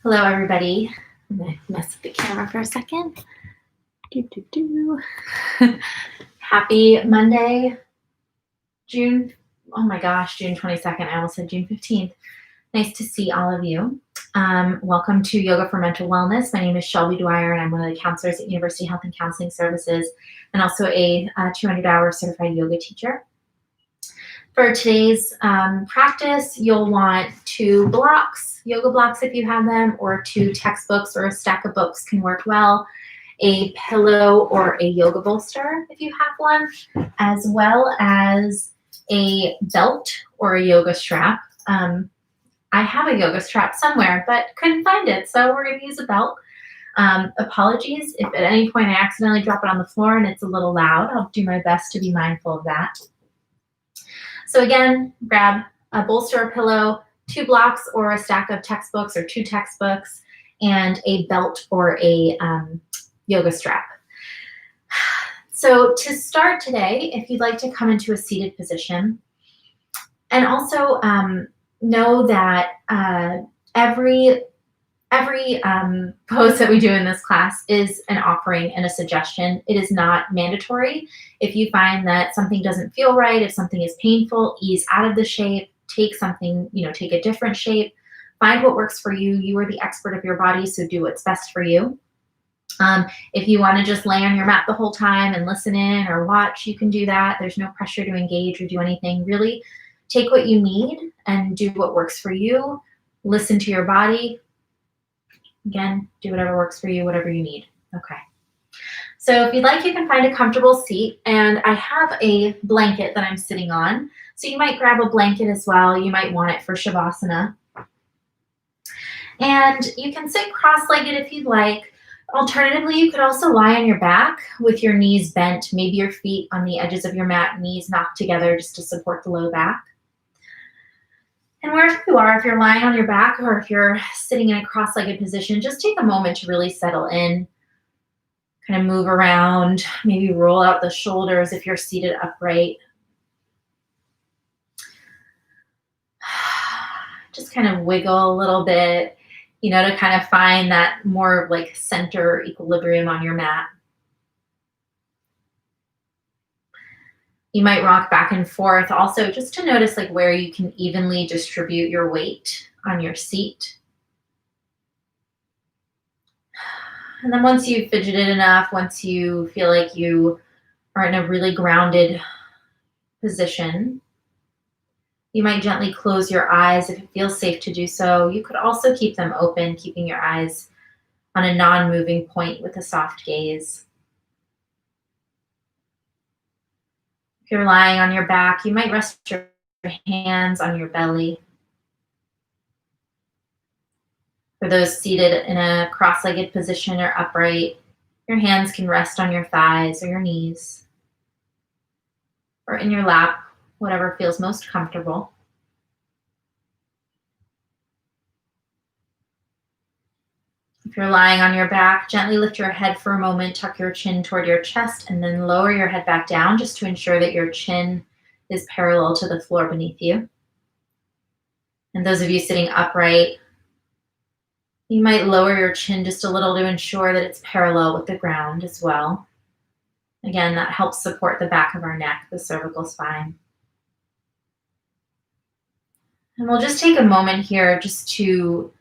Hello, everybody. I'm going to mess with the camera for a second. Happy Monday, June 22nd. I almost said June 15th. Nice to see all of you. Welcome to Yoga for Mental Wellness. My name is Shelby Dwyer, and I'm one of the counselors at University Health and Counseling Services, and also a 200-hour certified yoga teacher. For today's practice, you'll want 2 blocks, yoga blocks if you have them, or 2 textbooks or a stack of books can work well, a pillow or a yoga bolster if you have one, as well as a belt or a yoga strap. I have a yoga strap somewhere, but couldn't find it, so we're going to use a belt. Apologies if at any point I accidentally drop it on the floor and it's a little loud. I'll do my best to be mindful of that. So again, grab a bolster or pillow, 2 blocks or a stack of textbooks or 2 textbooks, and a belt or a yoga strap. So to start today, if you'd like to come into a seated position, and also know that every pose that we do in this class is an offering and a suggestion. It is not mandatory. If you find that something doesn't feel right, if something is painful, ease out of the shape, take something, take a different shape, find what works for you. You are the expert of your body, so do what's best for you. If you want to just lay on your mat the whole time and listen in or watch, you can do that. There's no pressure to engage or do anything. Really take what you need and do what works for you. Listen to your body. Again, do whatever works for you, whatever you need. Okay. So if you'd like, you can find a comfortable seat, and I have a blanket that I'm sitting on. So you might grab a blanket as well. You might want it for Shavasana. And you can sit cross-legged if you'd like. Alternatively, you could also lie on your back with your knees bent, maybe your feet on the edges of your mat, knees knocked together just to support the low back. And wherever you are, if you're lying on your back or if you're sitting in a cross-legged position, just take a moment to really settle in, kind of move around, maybe roll out the shoulders if you're seated upright. Just kind of wiggle a little bit, to kind of find that more like center equilibrium on your mat. You might rock back and forth also just to notice like where you can evenly distribute your weight on your seat. And then once you've fidgeted enough, once you feel like you are in a really grounded position, you might gently close your eyes if it feels safe to do so. You could also keep them open, keeping your eyes on a non-moving point with a soft gaze. If you're lying on your back, you might rest your hands on your belly. For those seated in a cross-legged position or upright, your hands can rest on your thighs or your knees, or in your lap, whatever feels most comfortable. If you're lying on your back, gently lift your head for a moment, tuck your chin toward your chest, and then lower your head back down just to ensure that your chin is parallel to the floor beneath you. And those of you sitting upright, you might lower your chin just a little to ensure that it's parallel with the ground as well. Again, that helps support the back of our neck, the cervical spine. And we'll just take a moment here just to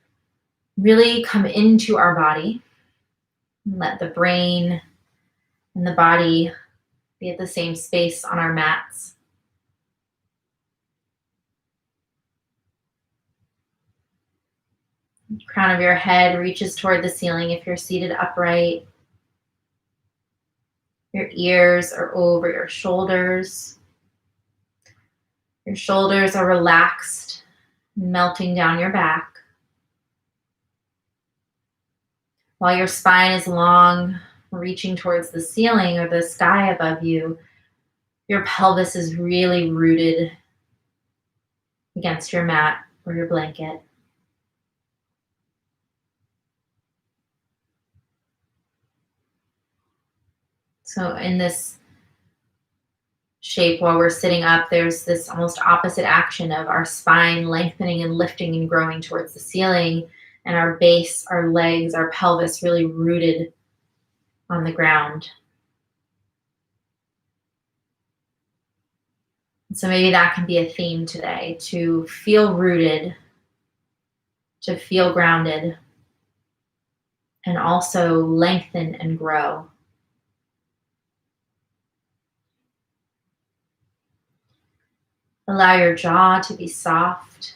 really come into our body and let the brain and the body be at the same space on our mats. The crown of your head reaches toward the ceiling if you're seated upright. Your ears are over your shoulders. Your shoulders are relaxed, melting down your back. While your spine is long, reaching towards the ceiling or the sky above you, your pelvis is really rooted against your mat or your blanket. So in this shape, while we're sitting up, there's this almost opposite action of our spine lengthening and lifting and growing towards the ceiling, and our base, our legs, our pelvis really rooted on the ground. So maybe that can be a theme today, to feel rooted, to feel grounded, and also lengthen and grow. Allow your jaw to be soft.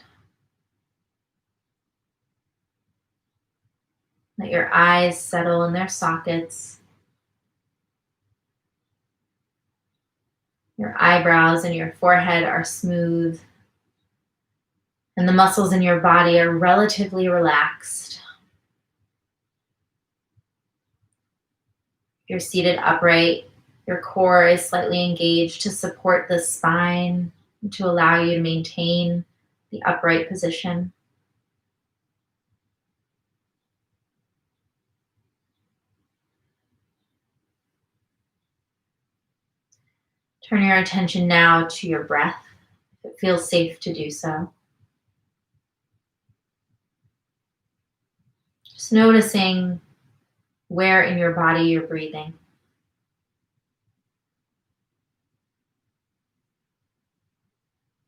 Let your eyes settle in their sockets. Your eyebrows and your forehead are smooth, and the muscles in your body are relatively relaxed. You're seated upright. Your core is slightly engaged to support the spine, to allow you to maintain the upright position. Turn your attention now to your breath, if it feels safe to do so. Just noticing where in your body you're breathing.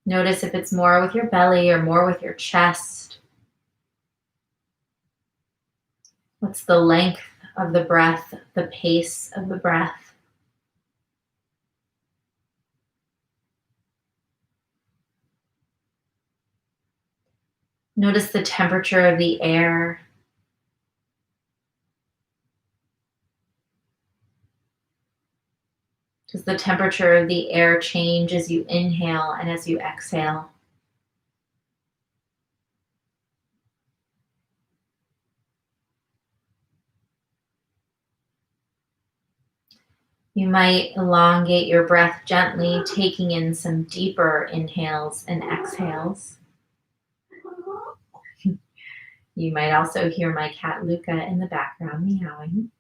Notice if it's more with your belly or more with your chest. What's the length of the breath, the pace of the breath? Notice the temperature of the air. Does the temperature of the air change as you inhale and as you exhale? You might elongate your breath gently, taking in some deeper inhales and exhales. You might also hear my cat Luca in the background meowing.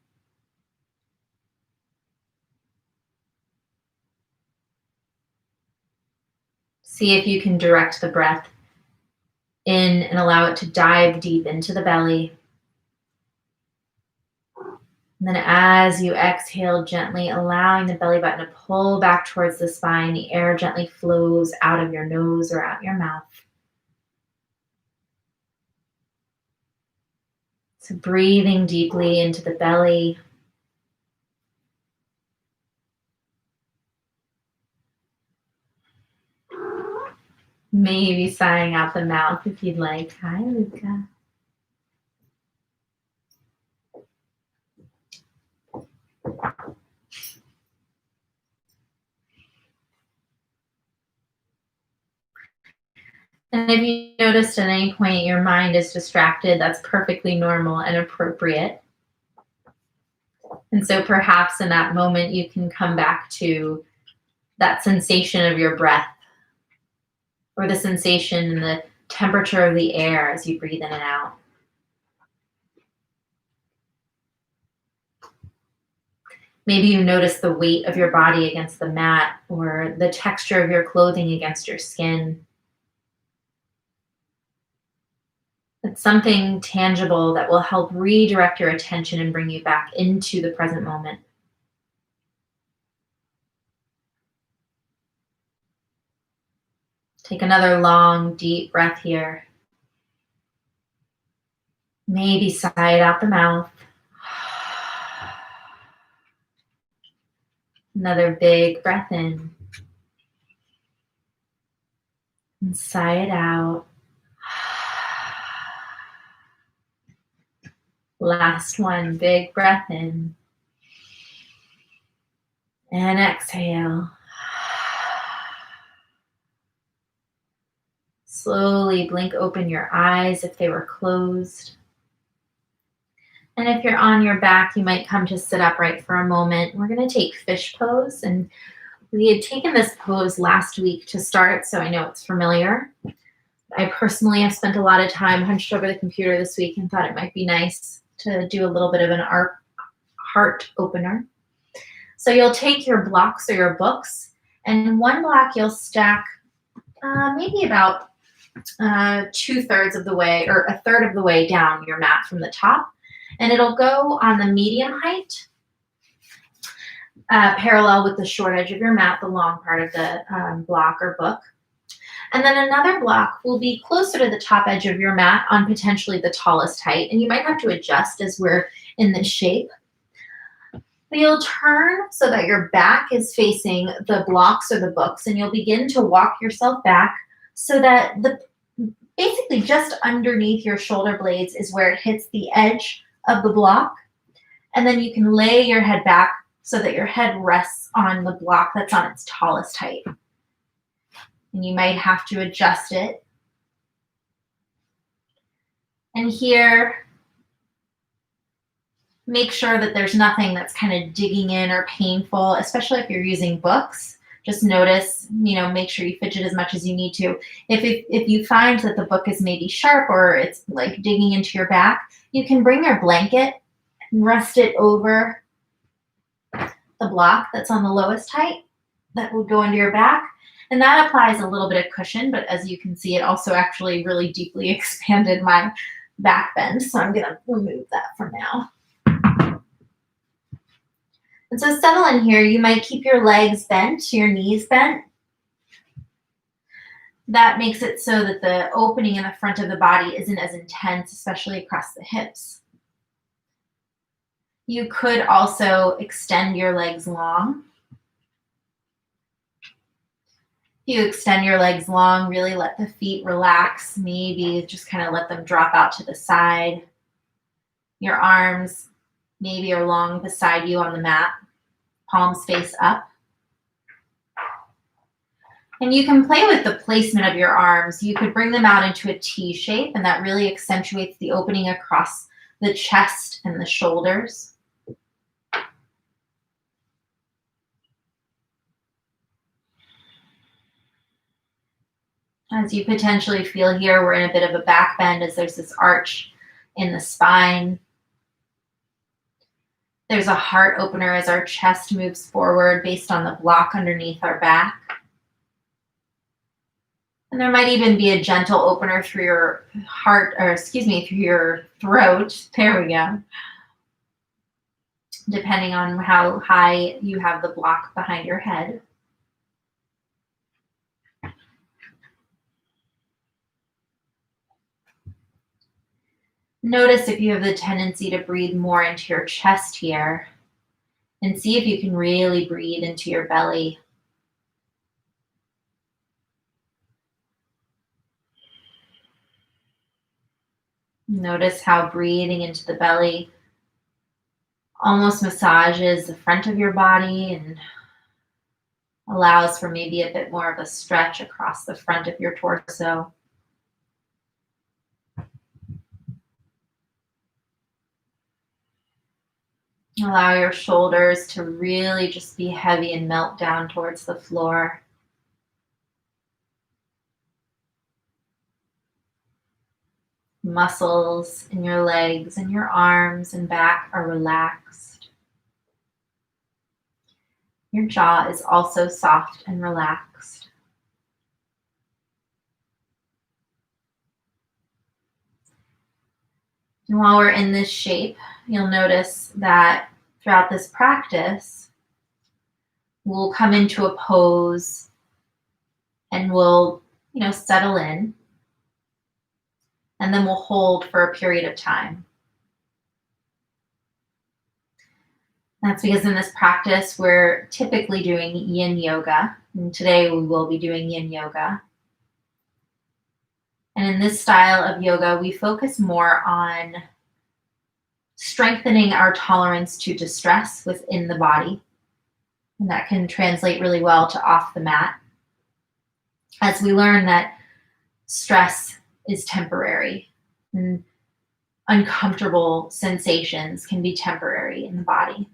See if you can direct the breath in and allow it to dive deep into the belly. And then as you exhale, gently allowing the belly button to pull back towards the spine, the air gently flows out of your nose or out your mouth. So breathing deeply into the belly. Maybe sighing out the mouth if you'd like. Hi, Luca. And if you noticed at any point your mind is distracted, that's perfectly normal and appropriate. And so perhaps in that moment you can come back to that sensation of your breath, or the sensation and the temperature of the air as you breathe in and out. Maybe you notice the weight of your body against the mat, or the texture of your clothing against your skin. It's something tangible that will help redirect your attention and bring you back into the present moment. Take another long, deep breath here. Maybe sigh it out the mouth. Another big breath in. And sigh it out. Last one, big breath in. And exhale. Slowly blink open your eyes if they were closed. And if you're on your back, you might come to sit upright for a moment. We're going to take fish pose. And we had taken this pose last week to start, so I know it's familiar. I personally have spent a lot of time hunched over the computer this week and thought it might be nice to do a little bit of an heart opener. So you'll take your blocks or your books, and in one block you'll stack maybe about 2/3 of the way or a third of the way down your mat from the top. And it'll go on the medium height, parallel with the short edge of your mat, the long part of the block or book. And then another block will be closer to the top edge of your mat on potentially the tallest height. And you might have to adjust as we're in this shape. But you'll turn so that your back is facing the blocks or the books, and you'll begin to walk yourself back so that basically just underneath your shoulder blades is where it hits the edge of the block. And then you can lay your head back so that your head rests on the block that's on its tallest height. And you might have to adjust it. And here, make sure that there's nothing that's kind of digging in or painful, especially if you're using books. Just notice, make sure you fidget as much as you need to. If you find that the book is maybe sharp or it's like digging into your back, you can bring your blanket and rest it over the block that's on the lowest height that will go into your back. And that applies a little bit of cushion, but as you can see, it also actually really deeply expanded my back bend. So I'm gonna remove that for now. And so settle in here. You might keep your legs bent, your knees bent. That makes it so that the opening in the front of the body isn't as intense, especially across the hips. You could also extend your legs long. If you extend your legs long, really let the feet relax. Maybe just kind of let them drop out to the side. Your arms maybe are long beside you on the mat, palms face up. And you can play with the placement of your arms. You could bring them out into a T shape, and that really accentuates the opening across the chest and the shoulders. As you potentially feel here, we're in a bit of a back bend as there's this arch in the spine. There's a heart opener as our chest moves forward based on the block underneath our back. And there might even be a gentle opener through your through your throat. There we go. Depending on how high you have the block behind your head. Notice if you have the tendency to breathe more into your chest here, and see if you can really breathe into your belly. Notice how breathing into the belly almost massages the front of your body and allows for maybe a bit more of a stretch across the front of your torso. Allow your shoulders to really just be heavy and melt down towards the floor. Muscles in your legs and your arms and back are relaxed. Your jaw is also soft and relaxed. And while we're in this shape, you'll notice that throughout this practice, we'll come into a pose and we'll, settle in. And then we'll hold for a period of time. That's because in this practice, we're typically doing yin yoga. And today we will be doing yin yoga. And in this style of yoga, we focus more on strengthening our tolerance to distress within the body. And that can translate really well to off the mat, as we learn that stress is temporary and uncomfortable sensations can be temporary in the body.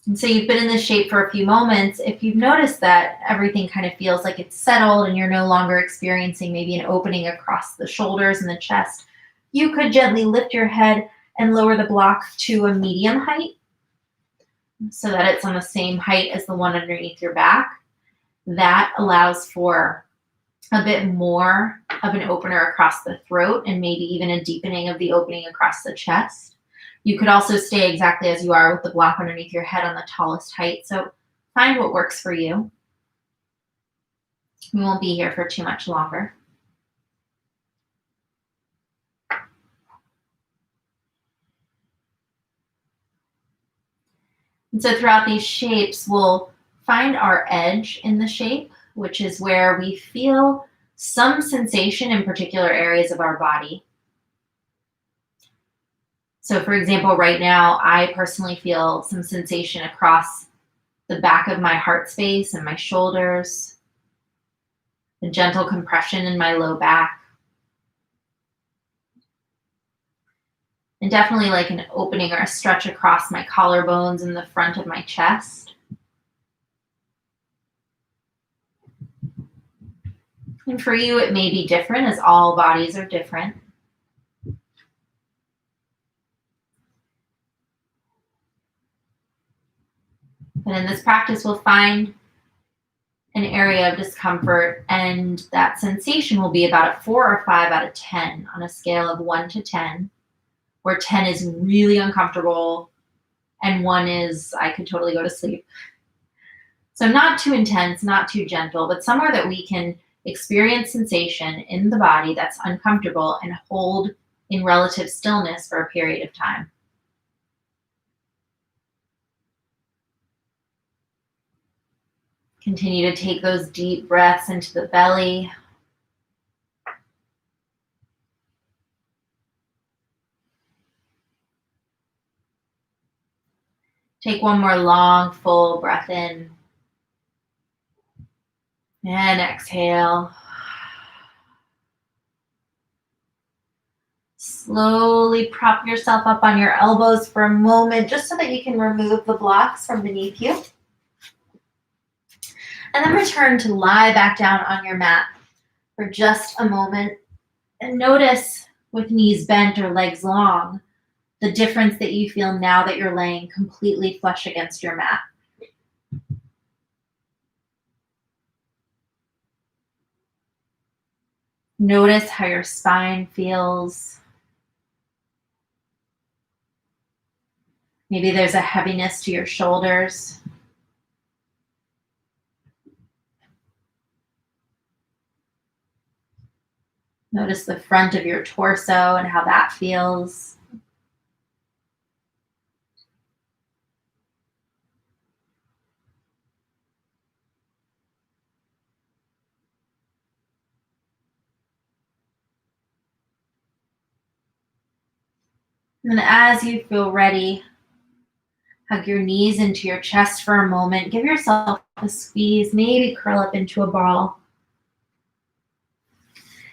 And so you've been in this shape for a few moments. If you've noticed that everything kind of feels like it's settled and you're no longer experiencing maybe an opening across the shoulders and the chest, you could gently lift your head and lower the block to a medium height. so that it's on the same height as the one underneath your back. That allows for a bit more of an opener across the throat and maybe even a deepening of the opening across the chest. You could also stay exactly as you are with the block underneath your head on the tallest height. So find what works for you. We won't be here for too much longer. And so throughout these shapes, we'll find our edge in the shape, which is where we feel some sensation in particular areas of our body. So for example, right now, I personally feel some sensation across the back of my heart space and my shoulders, a gentle compression in my low back, and definitely like an opening or a stretch across my collarbones and the front of my chest. And for you, it may be different, as all bodies are different. But in this practice, we'll find an area of discomfort, and that sensation will be about a 4 or 5 out of 10 on a scale of 1 to 10, where 10 is really uncomfortable and 1 is I could totally go to sleep. So not too intense, not too gentle, but somewhere that we can experience sensation in the body that's uncomfortable and hold in relative stillness for a period of time. Continue to take those deep breaths into the belly. Take one more long, full breath in. And exhale. Slowly prop yourself up on your elbows for a moment, just so that you can remove the blocks from beneath you. And then return to lie back down on your mat for just a moment. And notice, with knees bent or legs long, the difference that you feel now that you're laying completely flush against your mat. Notice how your spine feels. Maybe there's a heaviness to your shoulders. Notice the front of your torso and how that feels. And as you feel ready, hug your knees into your chest for a moment. Give yourself a squeeze, maybe curl up into a ball.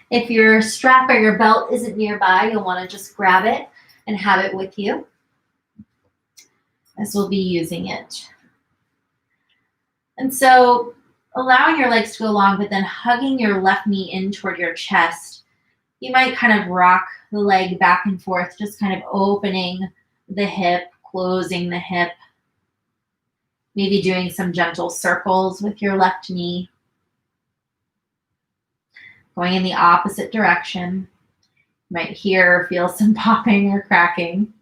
If your strap or your belt isn't nearby, you'll want to just grab it and have it with you, as we'll be using it. And so allowing your legs to go long, but then hugging your left knee in toward your chest. You might kind of rock the leg back and forth, just kind of opening the hip, closing the hip, maybe doing some gentle circles with your left knee, going in the opposite direction. You might hear or feel some popping or cracking.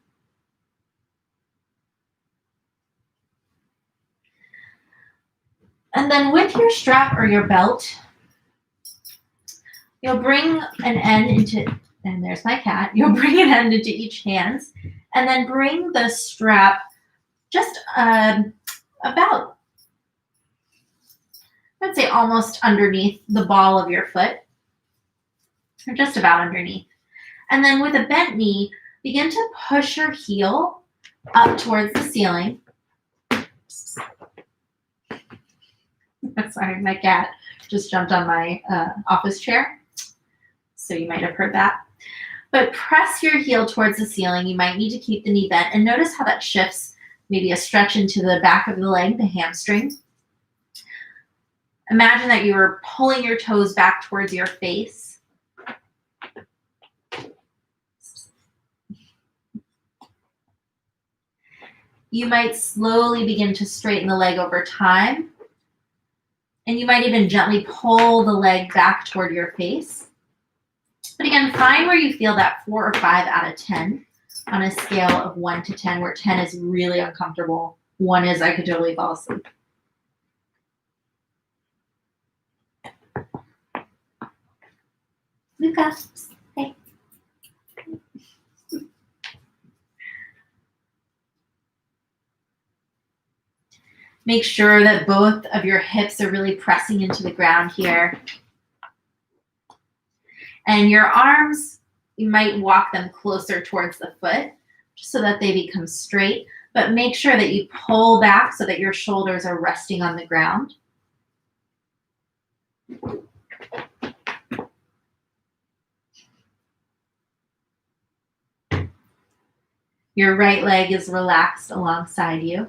And then with your strap or your belt, you'll bring an end into, and there's my cat, you'll bring an end into each hand, and then bring the strap just about, I'd say almost underneath the ball of your foot, or just about underneath. And then with a bent knee, begin to push your heel up towards the ceiling. Sorry, my cat just jumped on my office chair, so you might have heard that. But press your heel towards the ceiling. You might need to keep the knee bent, and notice how that shifts, maybe a stretch into the back of the leg, the hamstring. Imagine that you were pulling your toes back towards your face. You might slowly begin to straighten the leg over time. And you might even gently pull the leg back toward your face. But again, find where you feel that 4 or 5 out of 10 on a scale of 1 to 10, where 10 is really uncomfortable. 1 is I could totally fall asleep. Luca, hey. Make sure that both of your hips are really pressing into the ground here. And your arms, you might walk them closer towards the foot just so that they become straight, but make sure that you pull back so that your shoulders are resting on the ground. Your right leg is relaxed alongside you.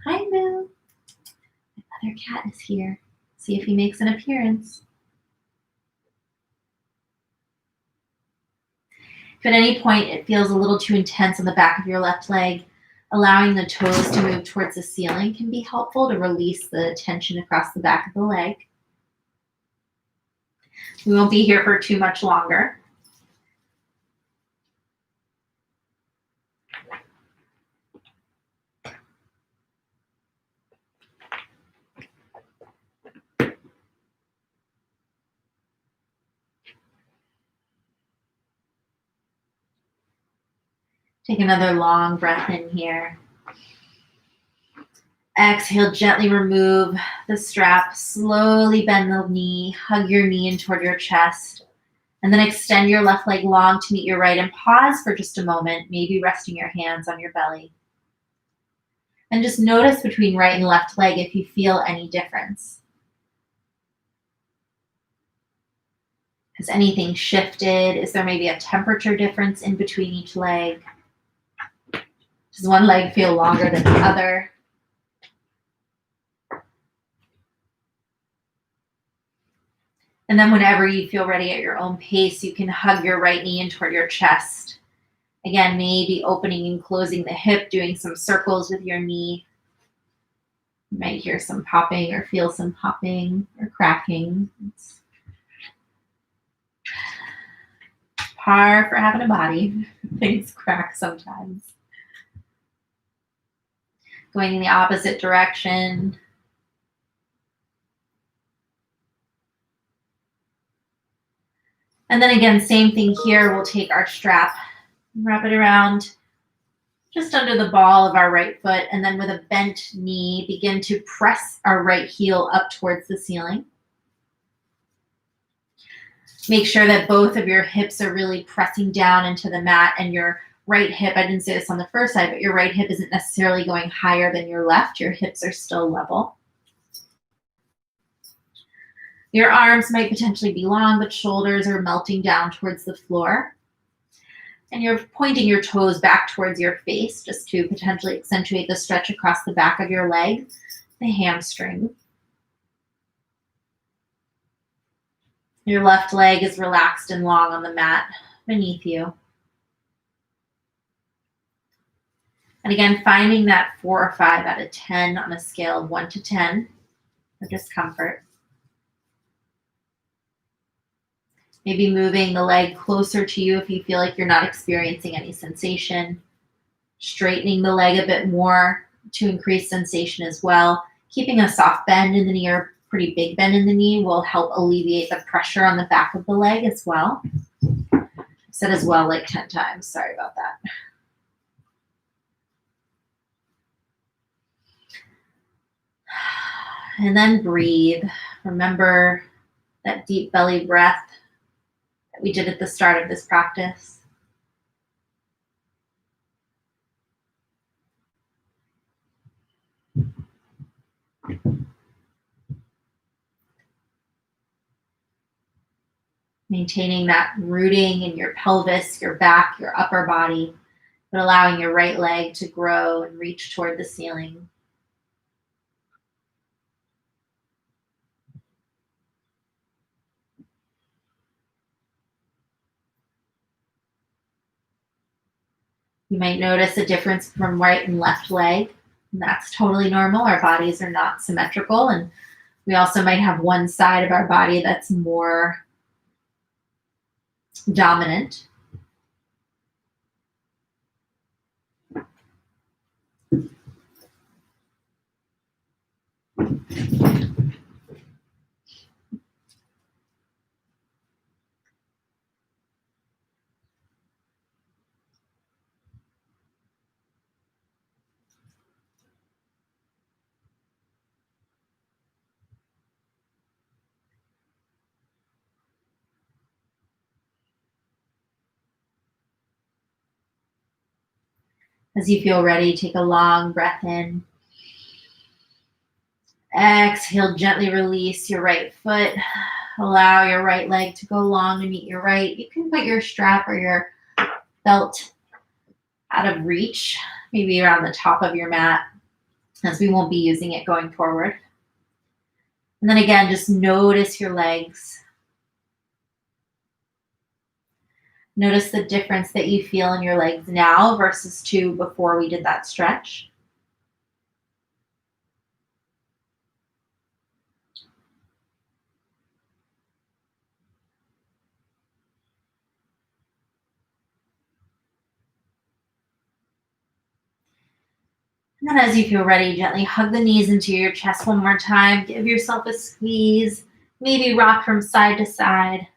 Hi, Moo. My other cat is here. See if he makes an appearance. If at any point it feels a little too intense on the back of your left leg, allowing the toes to move towards the ceiling can be helpful to release the tension across the back of the leg. We won't be here for too much longer. Take another long breath in here. Exhale, gently remove the strap. Slowly bend the knee. Hug your knee in toward your chest. And then extend your left leg long to meet your right and pause for just a moment, maybe resting your hands on your belly. And just notice between right and left leg if you feel any difference. Has anything shifted? Is there maybe a temperature difference in between each leg? Does one leg feel longer than the other? And then whenever you feel ready at your own pace, you can hug your right knee in toward your chest. Again, maybe opening and closing the hip, doing some circles with your knee. You might hear some popping or feel some popping or cracking. It's par for having a body. Things crack sometimes. Going in the opposite direction. And then again, same thing here. We'll take our strap, wrap it around just under the ball of our right foot, and then with a bent knee, begin to press our right heel up towards the ceiling. Make sure that both of your hips are really pressing down into the mat, and your right hip, I didn't say this on the first side, but your right hip isn't necessarily going higher than your left. Your hips are still level. Your arms might potentially be long, but shoulders are melting down towards the floor. And you're pointing your toes back towards your face just to potentially accentuate the stretch across the back of your leg, the hamstring. Your left leg is relaxed and long on the mat beneath you. And again, finding that 4 or 5 out of 10 on a scale of 1 to 10 for discomfort. Maybe moving the leg closer to you if you feel like you're not experiencing any sensation. Straightening the leg a bit more to increase sensation as well. Keeping a soft bend in the knee or pretty big bend in the knee will help alleviate the pressure on the back of the leg as well. I said as well like 10 times. Sorry about that. And then breathe. Remember that deep belly breath that we did at the start of this practice. Maintaining that rooting in your pelvis, your back, your upper body, but allowing your right leg to grow and reach toward the ceiling. You might notice a difference from right and left leg. And that's totally normal. Our bodies are not symmetrical, and we also might have one side of our body that's more dominant. As you feel ready, take a long breath in. Exhale, gently release your right foot. Allow your right leg to go long to meet your right. You can put your strap or your belt out of reach, maybe around the top of your mat, as we won't be using it going forward. And then again, just notice your legs. Notice the difference that you feel in your legs now versus to before we did that stretch. And then as you feel ready, gently hug the knees into your chest one more time. Give yourself a squeeze. Maybe rock from side to side.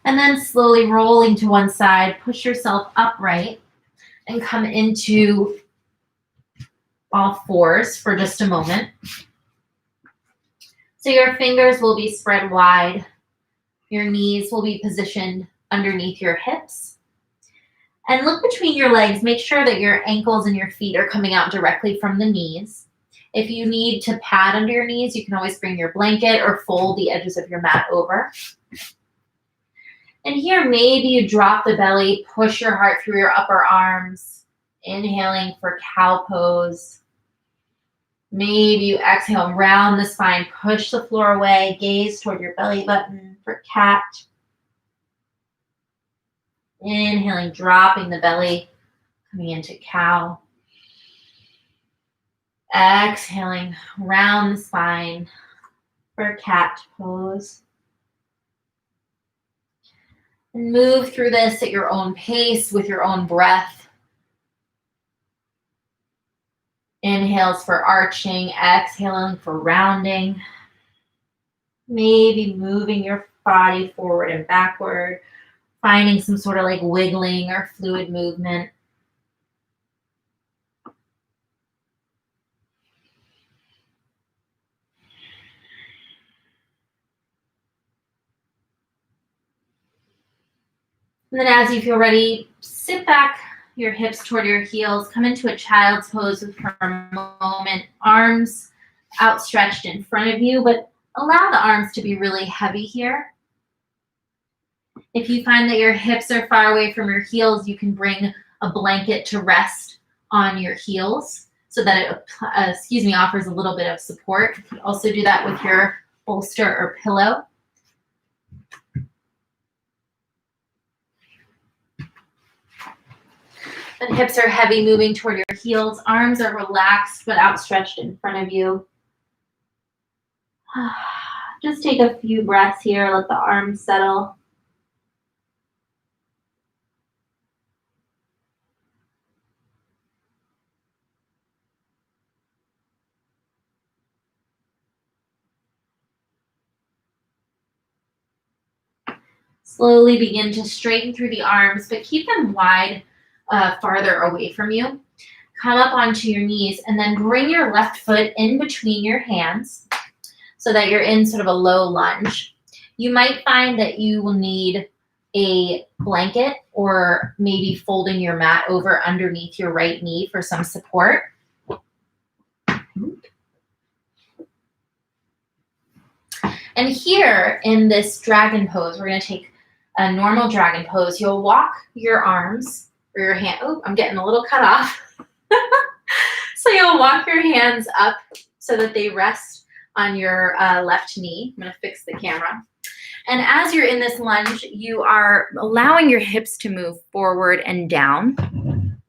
And then slowly rolling to one side, push yourself upright and come into all fours for just a moment. So your fingers will be spread wide. Your knees will be positioned underneath your hips. And look between your legs. Make sure that your ankles and your feet are coming out directly from the knees. If you need to pad under your knees, you can always bring your blanket or fold the edges of your mat over. And here, maybe you drop the belly, push your heart through your upper arms, inhaling for cow pose. Maybe you exhale, round the spine, push the floor away, gaze toward your belly button for cat. Inhaling, dropping the belly, coming into cow. Exhaling, round the spine for cat pose. And move through this at your own pace with your own breath. Inhales for arching, exhaling for rounding. Maybe moving your body forward and backward, finding some sort of like wiggling or fluid movement. And then as you feel ready, sit back your hips toward your heels, come into a child's pose for a moment, arms outstretched in front of you, but allow the arms to be really heavy here. If you find that your hips are far away from your heels, you can bring a blanket to rest on your heels so that it offers a little bit of support. You can also do that with your bolster or pillow. The hips are heavy, moving toward your heels. Arms are relaxed but outstretched in front of you. Just take a few breaths here. Let the arms settle. Slowly begin to straighten through the arms, but keep them wide, farther away from you. Come up onto your knees and then bring your left foot in between your hands so that you're in sort of a low lunge. You might find that you will need a blanket or maybe folding your mat over underneath your right knee for some support. And here in this dragon pose, we're going to take a normal dragon pose. You'll walk your arms or your hand. Oh, I'm getting a little cut off. So you'll walk your hands up so that they rest on your left knee. I'm going to fix the camera. And as you're in this lunge, you are allowing your hips to move forward and down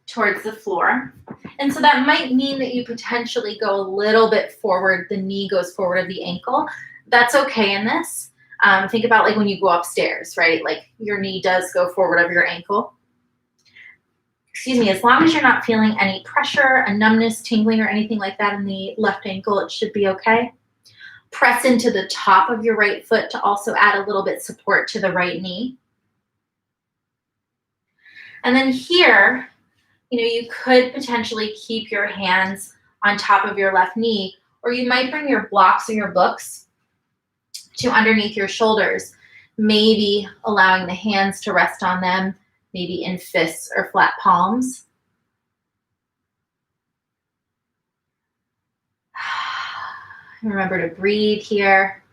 towards the floor. And so that might mean that you potentially go a little bit forward. The knee goes forward of the ankle. That's okay in this. Think about like when you go upstairs, right? Like your knee does go forward of your ankle. Excuse me, as long as you're not feeling any pressure, a numbness, tingling, or anything like that in the left ankle, it should be okay. Press into the top of your right foot to also add a little bit support to the right knee. And then here, you could potentially keep your hands on top of your left knee, or you might bring your blocks or your books to underneath your shoulders, maybe allowing the hands to rest on them, maybe in fists or flat palms. Remember to breathe here.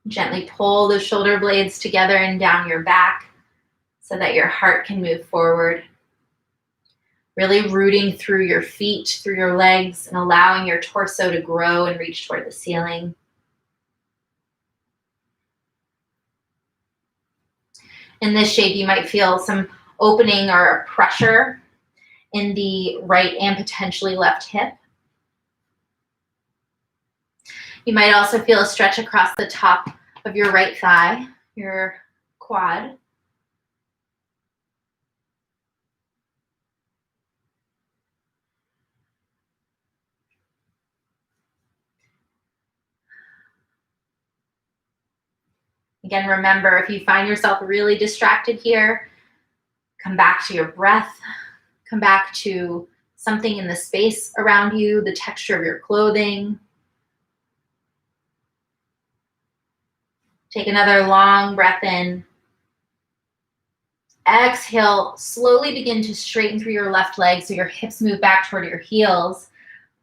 Gently pull the shoulder blades together and down your back so that your heart can move forward. Really rooting through your feet, through your legs, and allowing your torso to grow and reach toward the ceiling. In this shape, you might feel some opening or pressure in the right and potentially left hip. You might also feel a stretch across the top of your right thigh, your quad. Again, remember, if you find yourself really distracted here, come back to your breath, come back to something in the space around you, the texture of your clothing. Take another long breath in. Exhale, slowly begin to straighten through your left leg so your hips move back toward your heels.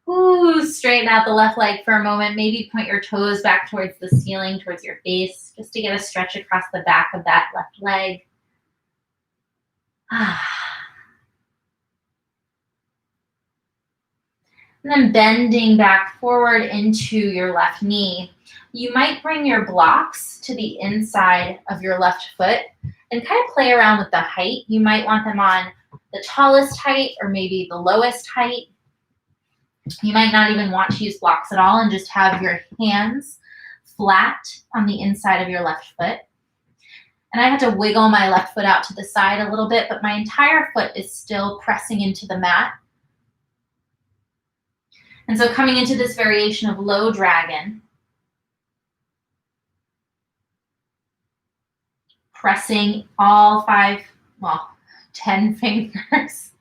Ooh, straighten out the left leg for a moment. Maybe point your toes back towards the ceiling, towards your face, just to get a stretch across the back of that left leg. And then bending back forward into your left knee. You might bring your blocks to the inside of your left foot and kind of play around with the height. You might want them on the tallest height or maybe the lowest height. You might not even want to use blocks at all and just have your hands flat on the inside of your left foot. And I had to wiggle my left foot out to the side a little bit, but my entire foot is still pressing into the mat. And so coming into this variation of low dragon, pressing all 10 fingers.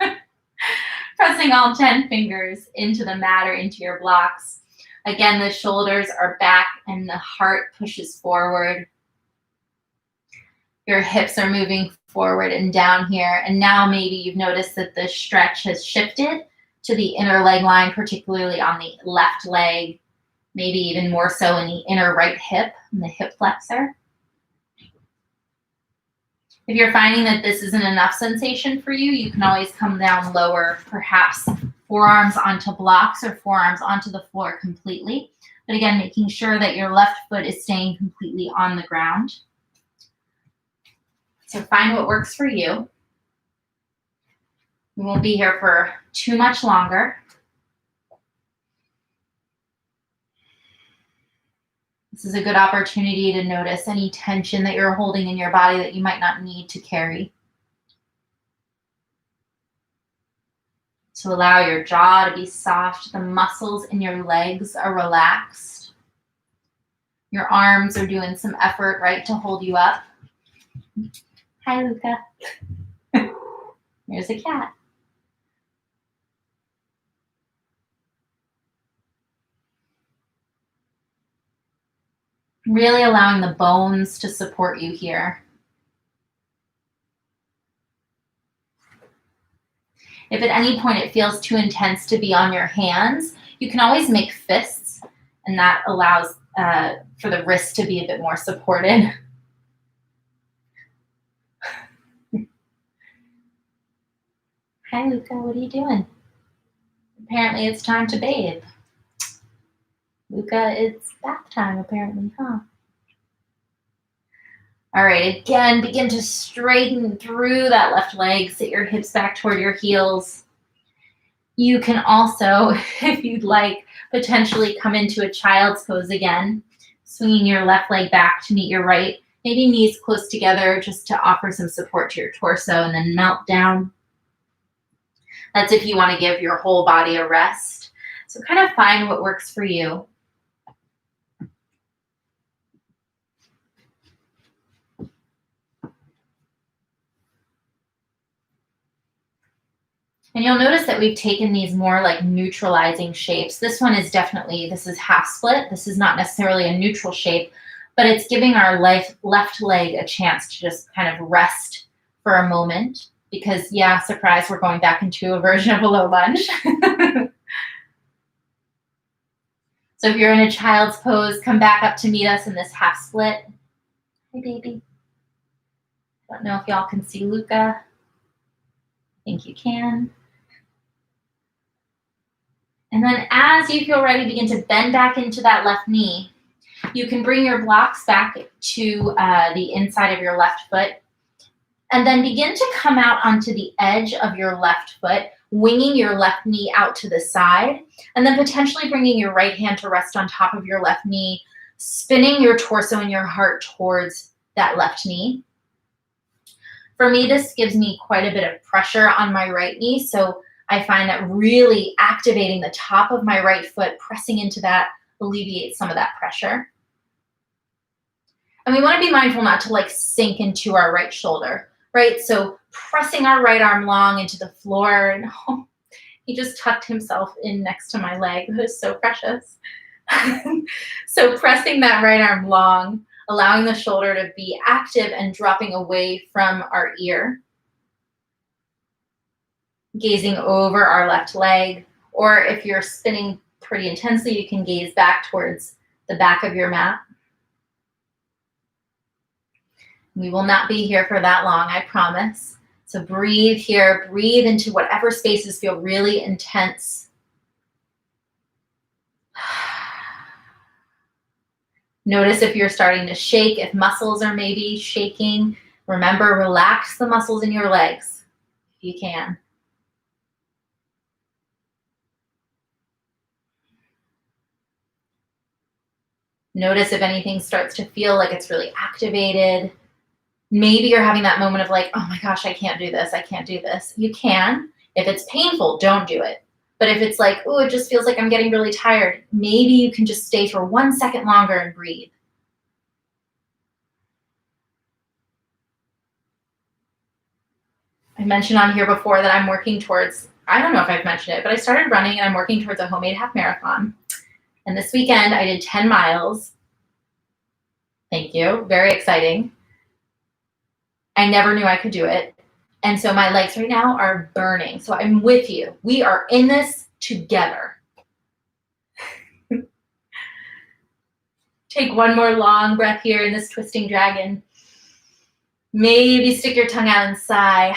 Pressing all 10 fingers into the mat or into your blocks. Again, the shoulders are back and the heart pushes forward. Your hips are moving forward and down here. And now maybe you've noticed that the stretch has shifted to the inner leg line, particularly on the left leg, maybe even more so in the inner right hip, and the hip flexor. If you're finding that this isn't enough sensation for you, you can always come down lower, perhaps forearms onto blocks or forearms onto the floor completely. But again, making sure that your left foot is staying completely on the ground. So find what works for you. We won't be here for too much longer. This is a good opportunity to notice any tension that you're holding in your body that you might not need to carry. To allow your jaw to be soft, the muscles in your legs are relaxed. Your arms are doing some effort, right, to hold you up. Hi, Luca. There's a cat. Really allowing the bones to support you here. If at any point it feels too intense to be on your hands, you can always make fists, and that allows for the wrist to be a bit more supported. Hi, Luca, what are you doing? Apparently it's time to bathe. Luca, it's bath time apparently, huh? All right, again, begin to straighten through that left leg. Sit your hips back toward your heels. You can also, if you'd like, potentially come into a child's pose again, swinging your left leg back to meet your right. Maybe knees close together just to offer some support to your torso, and then melt down. That's if you want to give your whole body a rest. So kind of find what works for you. And you'll notice that we've taken these more like neutralizing shapes. This one is definitely, this is half split. This is not necessarily a neutral shape, but it's giving our left leg a chance to just kind of rest for a moment. Because yeah, surprise, we're going back into a version of a low lunge. So if you're in a child's pose, come back up to meet us in this half split. Hey, baby. Don't know if y'all can see Luca. I think you can. And then as you feel ready, begin to bend back into that left knee. You can bring your blocks back to the inside of your left foot. And then begin to come out onto the edge of your left foot, winging your left knee out to the side, and then potentially bringing your right hand to rest on top of your left knee, spinning your torso and your heart towards that left knee. For me, this gives me quite a bit of pressure on my right knee, so I find that really activating the top of my right foot, pressing into that, alleviates some of that pressure. And we want to be mindful not to like sink into our right shoulder, right? So pressing our right arm long into the floor. And oh, he just tucked himself in next to my leg. It was so precious. So pressing that right arm long, allowing the shoulder to be active and dropping away from our ear. Gazing over our left leg, or if you're spinning pretty intensely, you can gaze back towards the back of your mat. We will not be here for that long, I promise. So breathe here, breathe into whatever spaces feel really intense. Notice if you're starting to shake, if muscles are maybe shaking. Remember, relax the muscles in your legs if you can. Notice if anything starts to feel like it's really activated. Maybe you're having that moment of like, oh my gosh, I can't do this. I can't do this. You can. If it's painful, don't do it. But if it's like, oh, it just feels like I'm getting really tired, maybe you can just stay for 1 second longer and breathe. I mentioned on here before that I'm working towards, I don't know if I've mentioned it, but I started running and I'm working towards a homemade half marathon. And this weekend I did 10 miles. Thank you. Very exciting. I never knew I could do it. And so my legs right now are burning. So I'm with you. We are in this together. Take one more long breath here in this twisting dragon. Maybe stick your tongue out and sigh.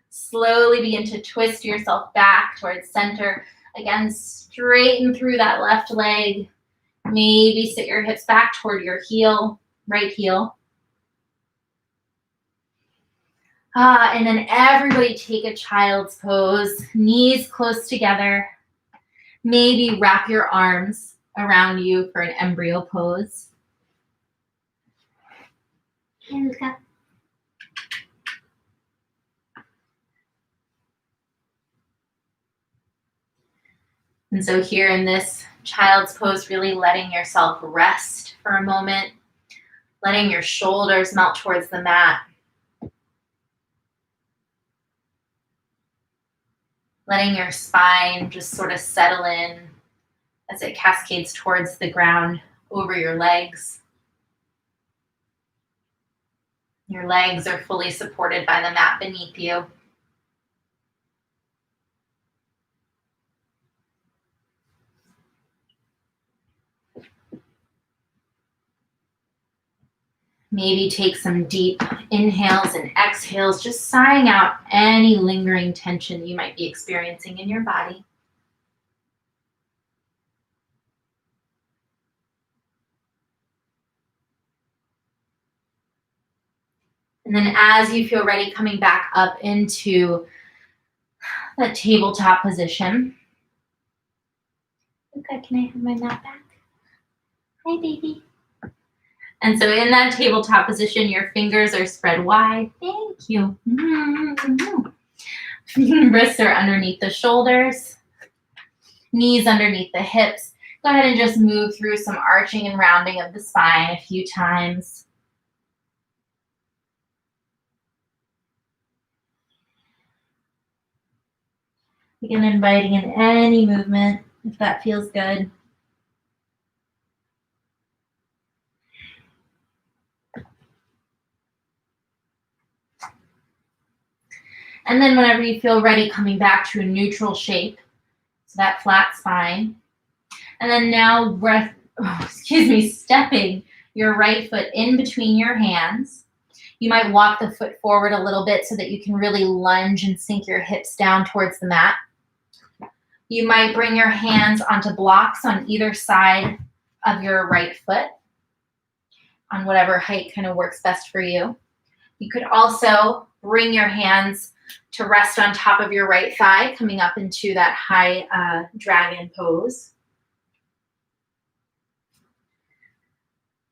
Slowly begin to twist yourself back towards center. Again, straighten through that left leg. Maybe sit your hips back toward your heel, right heel. And then everybody take a child's pose, knees close together. Maybe wrap your arms around you for an embryo pose. Hey, Luca. And so here in this child's pose, really letting yourself rest for a moment, letting your shoulders melt towards the mat. Letting your spine just sort of settle in as it cascades towards the ground over your legs. Your legs are fully supported by the mat beneath you. Maybe take some deep inhales and exhales, just sighing out any lingering tension you might be experiencing in your body. And then as you feel ready, coming back up into that tabletop position. Okay, can I have my mat back? Hi, baby. And so in that tabletop position, your fingers are spread wide. Thank you. Wrists are underneath the shoulders. Knees underneath the hips. Go ahead and just move through some arching and rounding of the spine a few times. Begin inviting in any movement if that feels good. And then whenever you feel ready, coming back to a neutral shape, so that flat spine. And then now stepping your right foot in between your hands. You might walk the foot forward a little bit so that you can really lunge and sink your hips down towards the mat. You might bring your hands onto blocks on either side of your right foot, on whatever height kind of works best for you. You could also bring your hands to rest on top of your right thigh, coming up into that high dragon pose.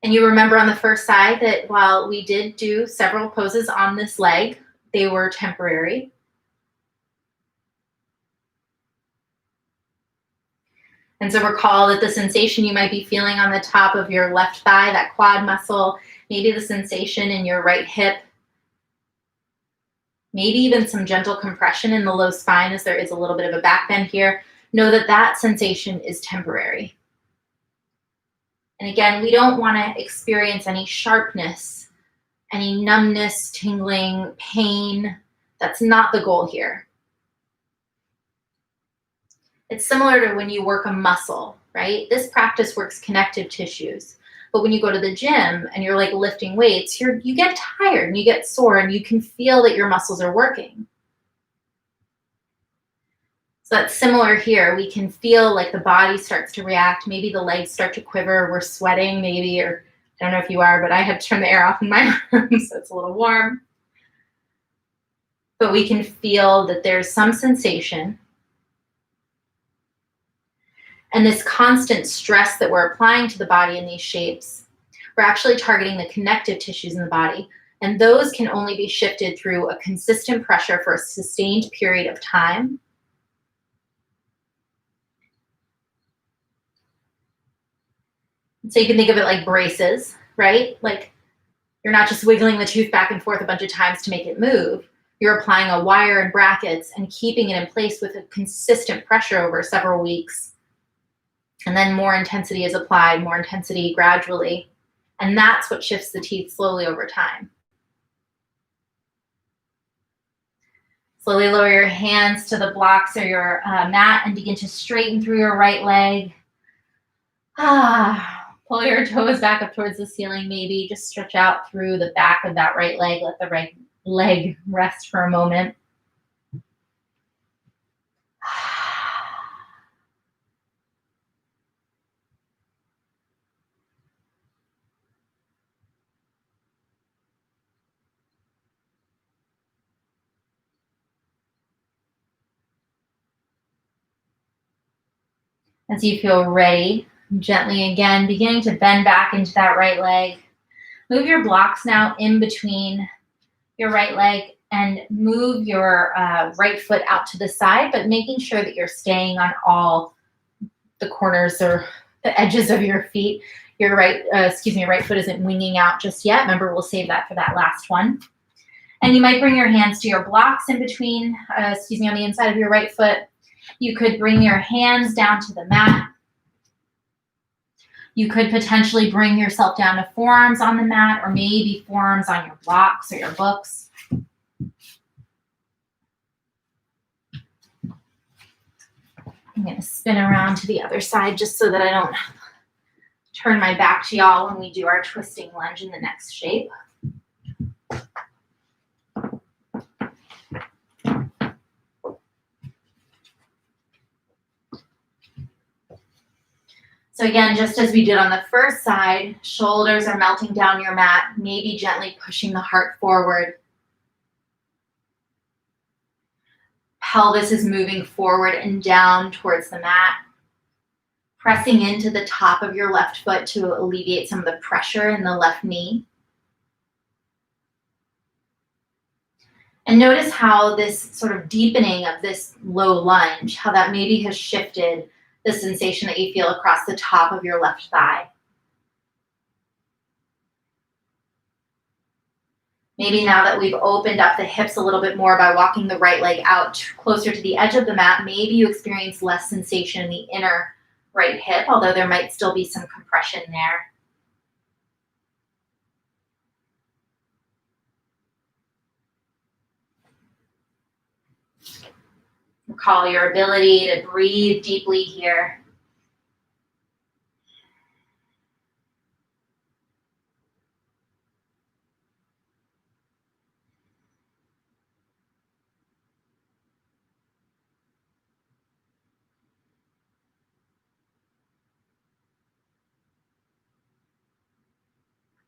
And you remember on the first side that while we did do several poses on this leg, they were temporary. And so recall that the sensation you might be feeling on the top of your left thigh, that quad muscle, maybe the sensation in your right hip, maybe even some gentle compression in the low spine as there is a little bit of a back bend here. Know that that sensation is temporary. And again, we don't want to experience any sharpness, any numbness, tingling, pain. That's not the goal here. It's similar to when you work a muscle, right? This practice works connective tissues. But when you go to the gym and you're like lifting weights, you get tired and you get sore and you can feel that your muscles are working. So that's similar here. We can feel like the body starts to react. Maybe the legs start to quiver. We're sweating maybe, or I don't know if you are, but I had to turn the air off in my room, so it's a little warm. But we can feel that there's some sensation. And this constant stress that we're applying to the body in these shapes, we're actually targeting the connective tissues in the body. And those can only be shifted through a consistent pressure for a sustained period of time. So you can think of it like braces, right? Like you're not just wiggling the tooth back and forth a bunch of times to make it move. You're applying a wire and brackets and keeping it in place with a consistent pressure over several weeks. And then more intensity is applied, more intensity gradually. And that's what shifts the teeth slowly over time. Slowly lower your hands to the blocks or your mat and begin to straighten through your right leg. Pull your toes back up towards the ceiling maybe. Just stretch out through the back of that right leg. Let the right leg rest for a moment. As you feel ready, gently again, beginning to bend back into that right leg. Move your blocks now in between your right leg and move your right foot out to the side, but making sure that you're staying on all the corners or the edges of your feet. Your right foot isn't winging out just yet. Remember, we'll save that for that last one. And you might bring your hands to your blocks in between, on the inside of your right foot. You could bring your hands down to the mat. You could potentially bring yourself down to forearms on the mat or maybe forearms on your blocks or your books. I'm going to spin around to the other side just so that I don't turn my back to y'all when we do our twisting lunge in the next shape. So again, just as we did on the first side, shoulders are melting down your mat, maybe gently pushing the heart forward. Pelvis is moving forward and down towards the mat. Pressing into the top of your left foot to alleviate some of the pressure in the left knee. And notice how this sort of deepening of this low lunge, how that maybe has shifted the sensation that you feel across the top of your left thigh. Maybe now that we've opened up the hips a little bit more by walking the right leg out closer to the edge of the mat, maybe you experience less sensation in the inner right hip, although there might still be some compression there. Recall your ability to breathe deeply here.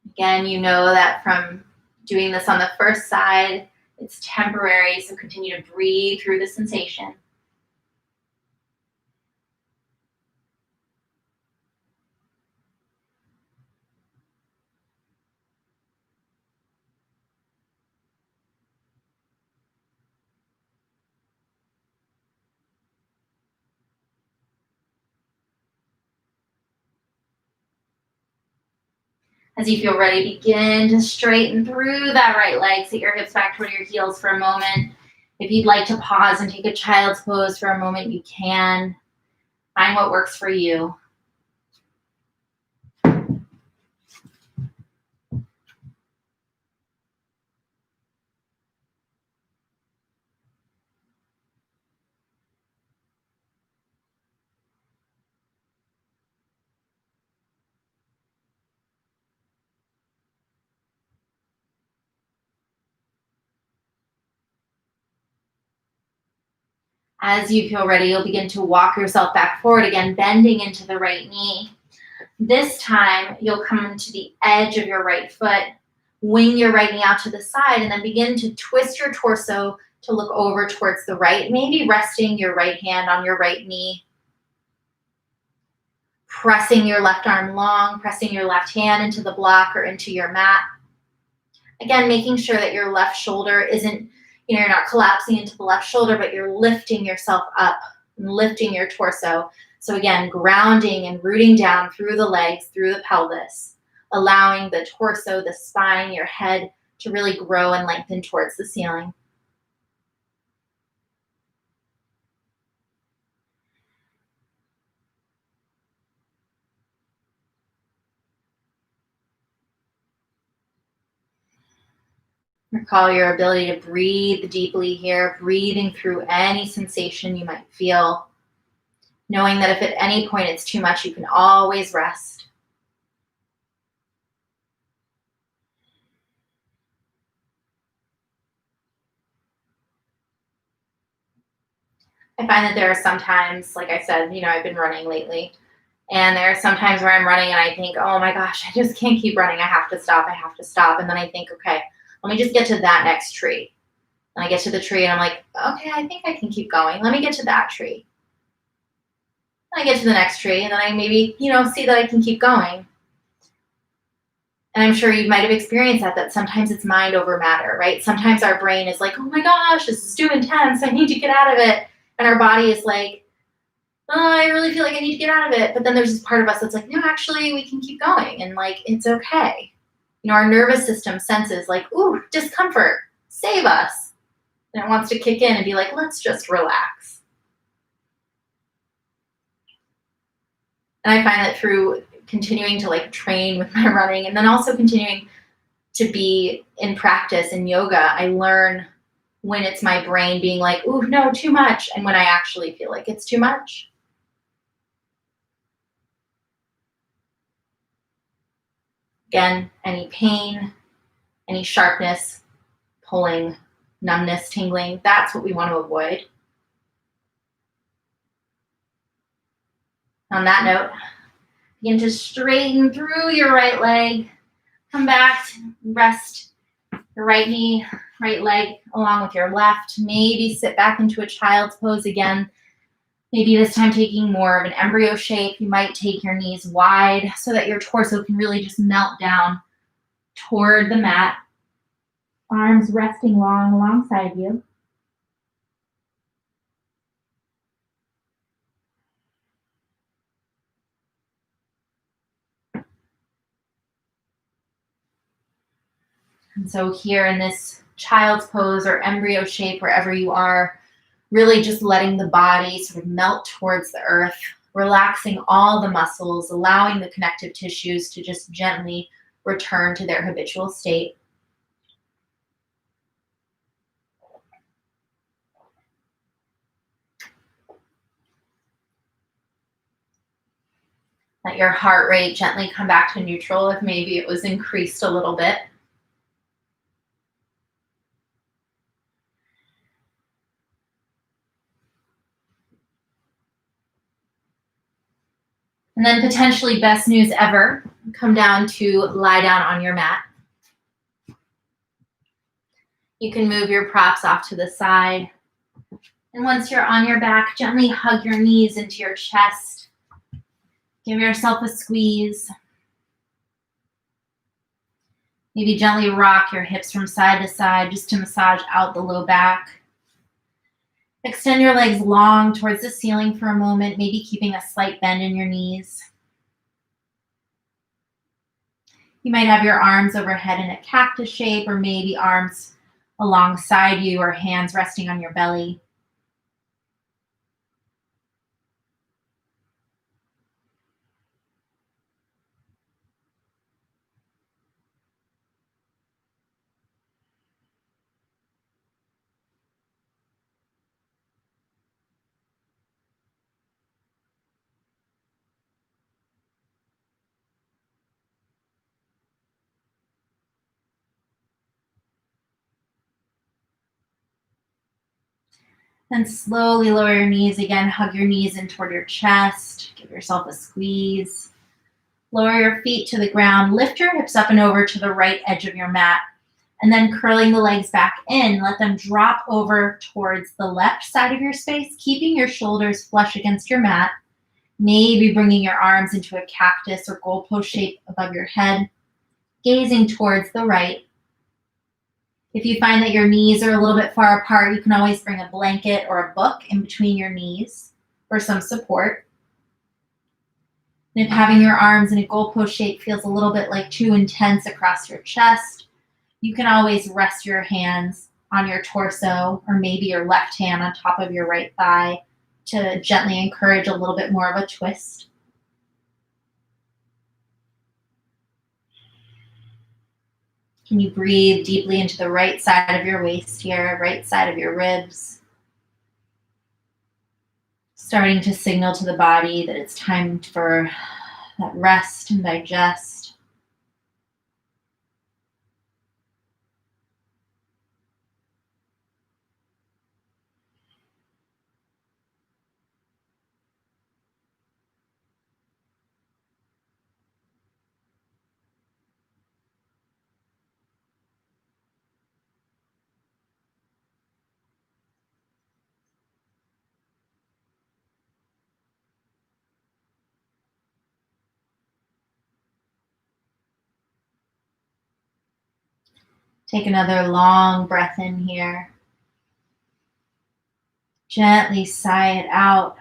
Again, you know that from doing this on the first side, it's temporary, so continue to breathe through the sensation. As you feel ready, begin to straighten through that right leg. Sit your hips back toward your heels for a moment. If you'd like to pause and take a child's pose for a moment, you can. Find what works for you. As you feel ready, you'll begin to walk yourself back forward again, bending into the right knee. This time, you'll come to the edge of your right foot, wing your right knee out to the side, and then begin to twist your torso to look over towards the right, maybe resting your right hand on your right knee. Pressing your left arm long, pressing your left hand into the block or into your mat. Again, making sure that your left shoulder isn't, you're not collapsing into the left shoulder, but you're lifting yourself up and lifting your torso. So again, grounding and rooting down through the legs, through the pelvis, allowing the torso, the spine, your head to really grow and lengthen towards the ceiling. Recall your ability to breathe deeply here, breathing through any sensation you might feel, knowing that if at any point it's too much, you can always rest. I find that there are sometimes, like I said, I've been running lately, and there are some times where I'm running and I think, oh my gosh, I just can't keep running. I have to stop. And then I think, okay, let me just get to that next tree. And I get to the tree and I'm like, okay, I think I can keep going. Let me get to that tree. And I get to the next tree and then I maybe, see that I can keep going. And I'm sure you might have experienced that sometimes it's mind over matter, right? Sometimes our brain is like, oh my gosh, this is too intense. I need to get out of it. And our body is like, oh, I really feel like I need to get out of it. But then there's this part of us that's like, no, actually, we can keep going. And it's okay. Our nervous system senses ooh, discomfort, save us. And it wants to kick in and be like, let's just relax. And I find that through continuing to train with my running and then also continuing to be in practice in yoga, I learn when it's my brain being like, ooh, no, too much. And when I actually feel like it's too much. Again, any pain, any sharpness, pulling, numbness, tingling, that's what we want to avoid. On that note, Begin to straighten through your right leg. Come back, rest your right knee, right leg along with your left. Maybe sit back into a child's pose again. Maybe this time taking more of an embryo shape. You might take your knees wide so that your torso can really just melt down toward the mat. Arms resting long alongside you. And so here in this child's pose or embryo shape, wherever you are, really just letting the body sort of melt towards the earth, relaxing all the muscles, allowing the connective tissues to just gently return to their habitual state. Let your heart rate gently come back to neutral if maybe it was increased a little bit. And then potentially best news ever, come down to lie down on your mat. You can move your props off to the side. And once you're on your back, gently hug your knees into your chest. Give yourself a squeeze. Maybe gently rock your hips from side to side just to massage out the low back. Extend your legs long towards the ceiling for a moment, maybe keeping a slight bend in your knees. You might have your arms overhead in a cactus shape, or maybe arms alongside you or hands resting on your belly. Then slowly lower your knees again. Hug your knees in toward your chest. Give yourself a squeeze. Lower your feet to the ground. Lift your hips up and over to the right edge of your mat. And then curling the legs back in, let them drop over towards the left side of your space, keeping your shoulders flush against your mat. Maybe bringing your arms into a cactus or goalpost shape above your head, gazing towards the right. If you find that your knees are a little bit far apart, you can always bring a blanket or a book in between your knees for some support. And if having your arms in a goalpost shape feels a little bit like too intense across your chest, you can always rest your hands on your torso or maybe your left hand on top of your right thigh to gently encourage a little bit more of a twist. Can you breathe deeply into the right side of your waist here, right side of your ribs? Starting to signal to the body that it's time for that rest and digest. Take another long breath in here. Gently sigh it out.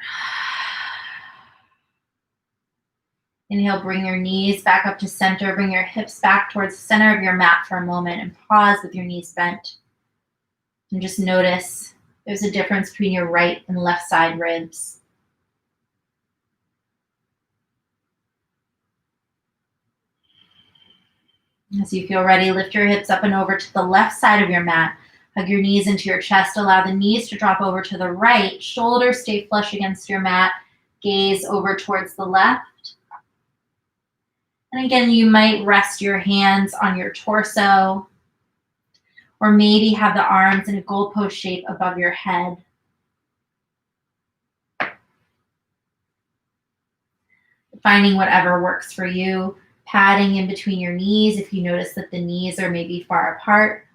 Inhale, bring your knees back up to center. Bring your hips back towards the center of your mat for a moment and pause with your knees bent. And just notice there's a difference between your right and left side ribs. As you feel ready, lift your hips up and over to the left side of your mat. Hug your knees into your chest. Allow the knees to drop over to the right. Shoulders stay flush against your mat. Gaze over towards the left. And again, you might rest your hands on your torso, or maybe have the arms in a goalpost shape above your head. Finding whatever works for you. Padding in between your knees if you notice that the knees are maybe far apart.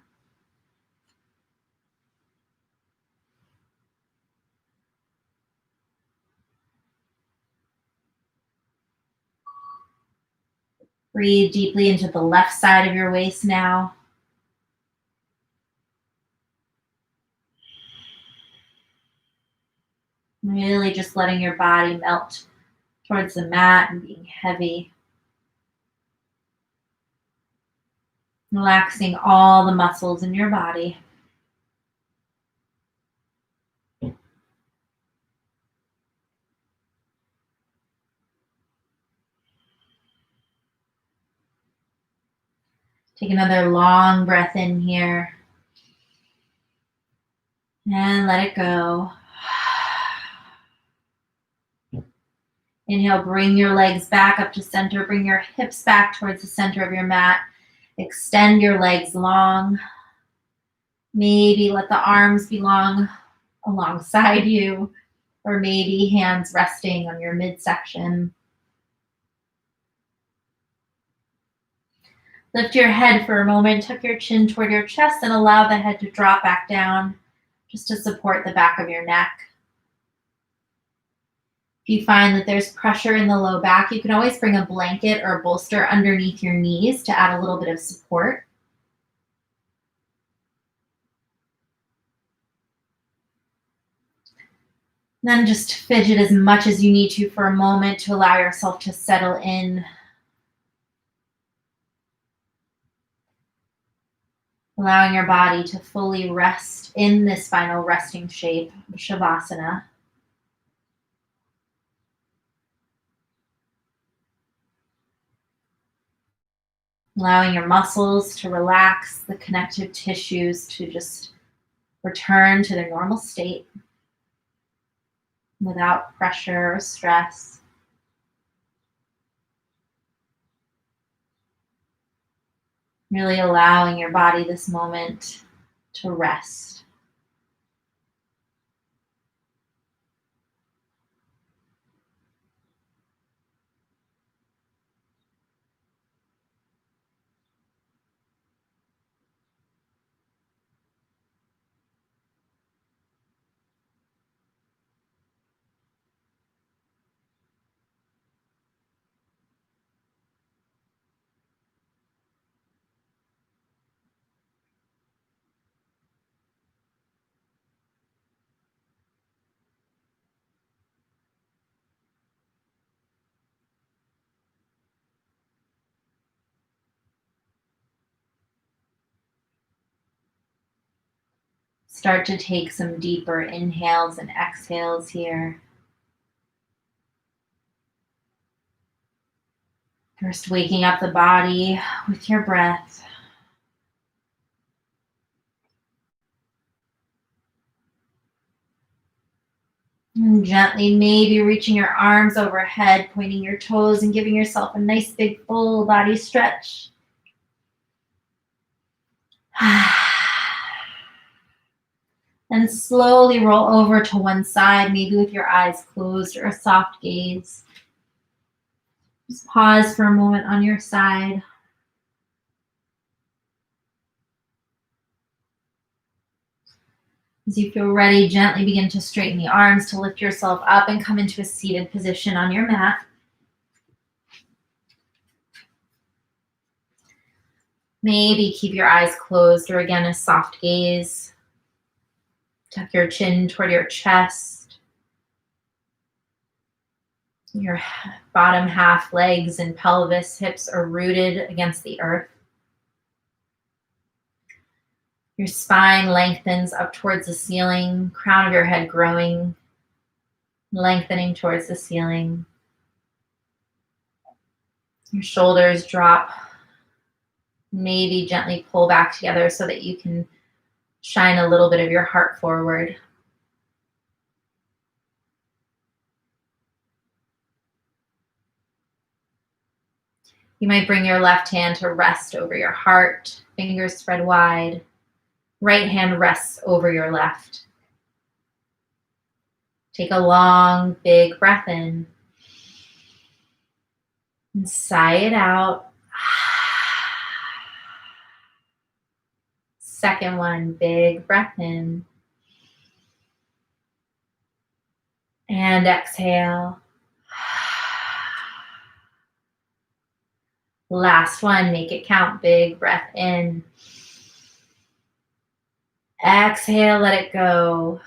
Breathe deeply into the left side of your waist now. Really just letting your body melt towards the mat and being heavy. Relaxing all the muscles in your body. Take another long breath in here. And let it go. Inhale, bring your legs back up to center. Bring your hips back towards the center of your mat. Extend your legs long. Maybe let the arms be long alongside you, or maybe hands resting on your midsection. Lift your head for a moment, tuck your chin toward your chest, and allow the head to drop back down just to support the back of your neck. If you find that there's pressure in the low back, you can always bring a blanket or a bolster underneath your knees to add a little bit of support. Then just fidget as much as you need to for a moment to allow yourself to settle in. Allowing your body to fully rest in this final resting shape, Shavasana. Allowing your muscles to relax, the connective tissues to just return to their normal state without pressure or stress. Really allowing your body this moment to rest. Start to take some deeper inhales and exhales here. First, waking up the body with your breath. And gently, maybe reaching your arms overhead, pointing your toes and giving yourself a nice big full body stretch. And slowly roll over to one side, maybe with your eyes closed or a soft gaze. Just pause for a moment on your side. As you feel ready, gently begin to straighten the arms to lift yourself up and come into a seated position on your mat. Maybe keep your eyes closed or again a soft gaze. Tuck your chin toward your chest. Your bottom half, legs and pelvis, hips are rooted against the earth. Your spine lengthens up towards the ceiling, crown of your head growing, lengthening towards the ceiling. Your shoulders drop. Maybe gently pull back together so that you can shine a little bit of your heart forward. You might bring your left hand to rest over your heart, fingers spread wide. Right hand rests over your left. Take a long, big breath in. And sigh it out. Second one, big breath in. And exhale. Last one, make it count. Big breath in. Exhale, let it go.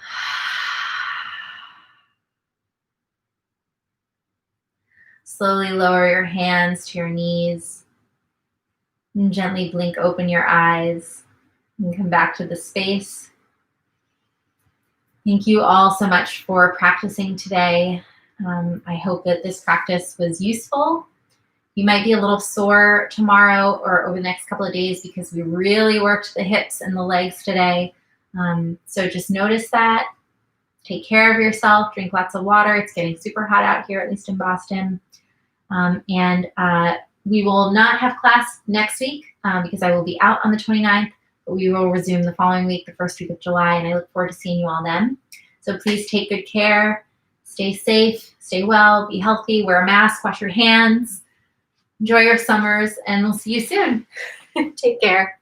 Slowly lower your hands to your knees. And gently blink open your eyes. And come back to the space. Thank you all so much for practicing today. I hope that this practice was useful. You might be a little sore tomorrow or over the next couple of days because we really worked the hips and the legs today. So just notice that. Take care of yourself. Drink lots of water. It's getting super hot out here, at least in Boston. We will not have class next week because I will be out on the 29th. But we will resume the following week, the first week of July, and I look forward to seeing you all then. So please take good care. Stay safe. Stay well. Be healthy. Wear a mask. Wash your hands. Enjoy your summers, and we'll see you soon. Take care.